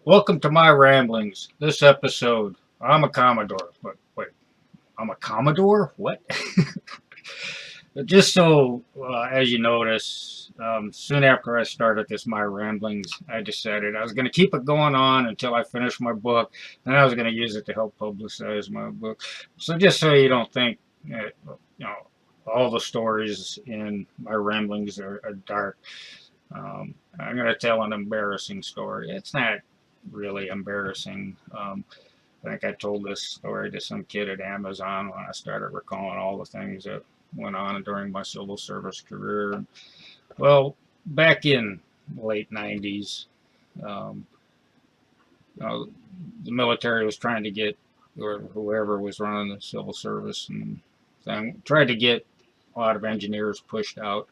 Welcome to my ramblings. This episode, I'm a Commodore. But wait, I'm a Commodore? What? Just so, as you notice, soon after I started this my ramblings, I decided I was going to keep it going on until I finished my book, and I was going to use it to help publicize my book. So just so you don't think that, all the stories in my ramblings are dark. I'm going to tell an embarrassing story. It's not really embarrassing. I think I told this story to some kid at Amazon when I started recalling all the things that went on during my civil service career. Well, back in the late 90s, um, you know, the military was trying to get, or whoever was running the civil service and thing, tried to get a lot of engineers pushed out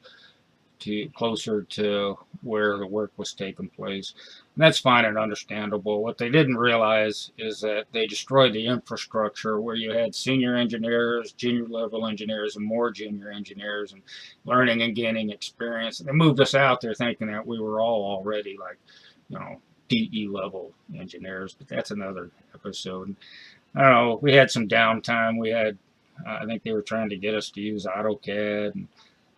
to closer to where the work was taking place. And that's fine and understandable. What they didn't realize is that they destroyed the infrastructure where you had senior engineers, junior level engineers, and more junior engineers, and learning and gaining experience. And they moved us out there thinking that we were all already like, DE level engineers, but that's another episode. I don't know. We had some downtime. We had, I think they were trying to get us to use AutoCAD, and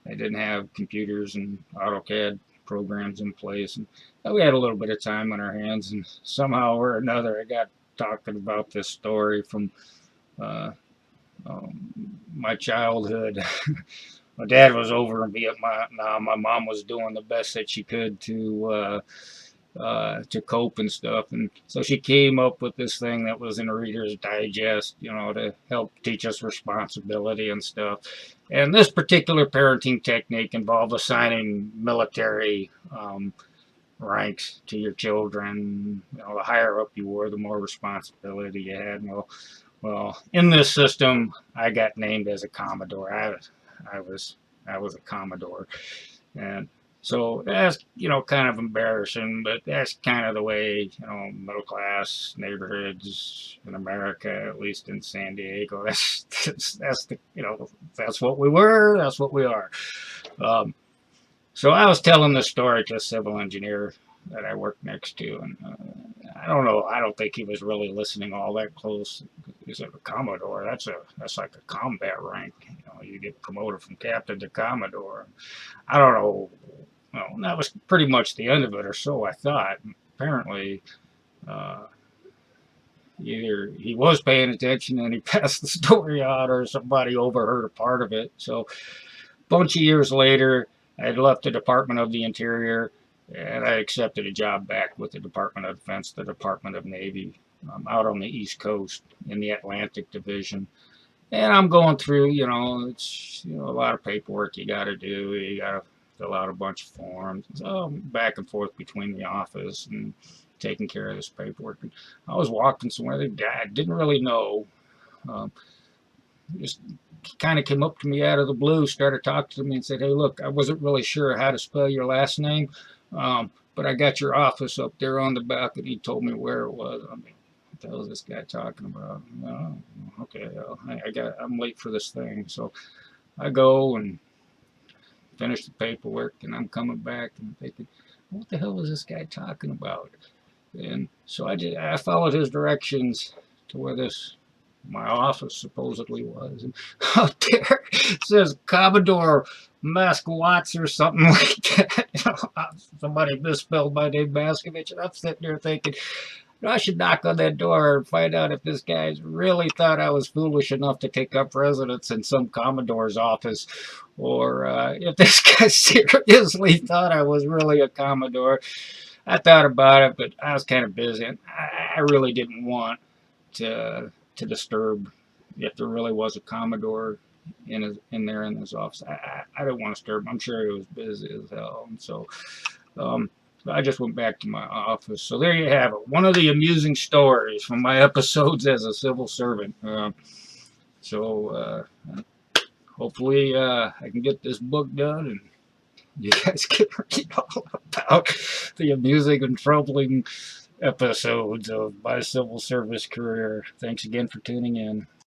they didn't have computers and AutoCAD programs in place. And we had a little bit of time on our hands, and somehow or another, I got talking about this story from uh, my childhood. My dad was over in Vietnam. My mom was doing the best that she could to cope and stuff. And so she came up with this thing that was in Reader's Digest, to help teach us responsibility and stuff. And this particular parenting technique involved assigning military ranks to your children. The higher up you were, the more responsibility you had. Well, in this system, I got named as a Commodore. I was a Commodore, and so that's, kind of embarrassing, but that's kind of the way, middle class neighborhoods in America, at least in San Diego, that's the, that's what we were, that's what we are. Um, so I was telling this story to a civil engineer that I worked next to, and I don't know, I don't think he was really listening all that close. He said, a Commodore, that's like a combat rank. You get promoted from captain to Commodore. I don't know. Well, that was pretty much the end of it, or so I thought. Apparently, uh, either he was paying attention and he passed the story on, or somebody overheard a part of it. So, a bunch of years later, I had left the Department of the Interior, and I accepted a job back with the Department of Defense, the Department of Navy, out on the East Coast in the Atlantic Division. And I'm going through, it's a lot of paperwork you got to do. You got to fill out a bunch of forms. So back and forth between the office and taking care of this paperwork. And I was walking somewhere. The guy I didn't really know, just kind of came up to me out of the blue, started talking to me, and said, "Hey, look, I wasn't really sure how to spell your last name, but I got your office up there on the balcony." He told me where it was. I mean, what the hell is this guy talking about? Oh, okay, well, I'm late for this thing, so I go and finish the paperwork, and I'm coming back and thinking, what the hell is this guy talking about? And so I followed his directions to where my office supposedly was, and out there it says Commodore Watts or something like that. Somebody misspelled my name, Maskovich, and I'm sitting there thinking, I should knock on that door and find out if this guy really thought I was foolish enough to take up residence in some Commodore's office, or if this guy seriously thought I was really a Commodore. I thought about it, but I was kind of busy, and I really didn't want to disturb if there really was a Commodore in there in his office. I didn't want to disturb him. I'm sure he was busy as hell, and so. I just went back to my office. So there you have it. One of the amusing stories from my episodes as a civil servant. Hopefully I can get this book done and you guys can read all about the amusing and troubling episodes of my civil service career. Thanks again for tuning in.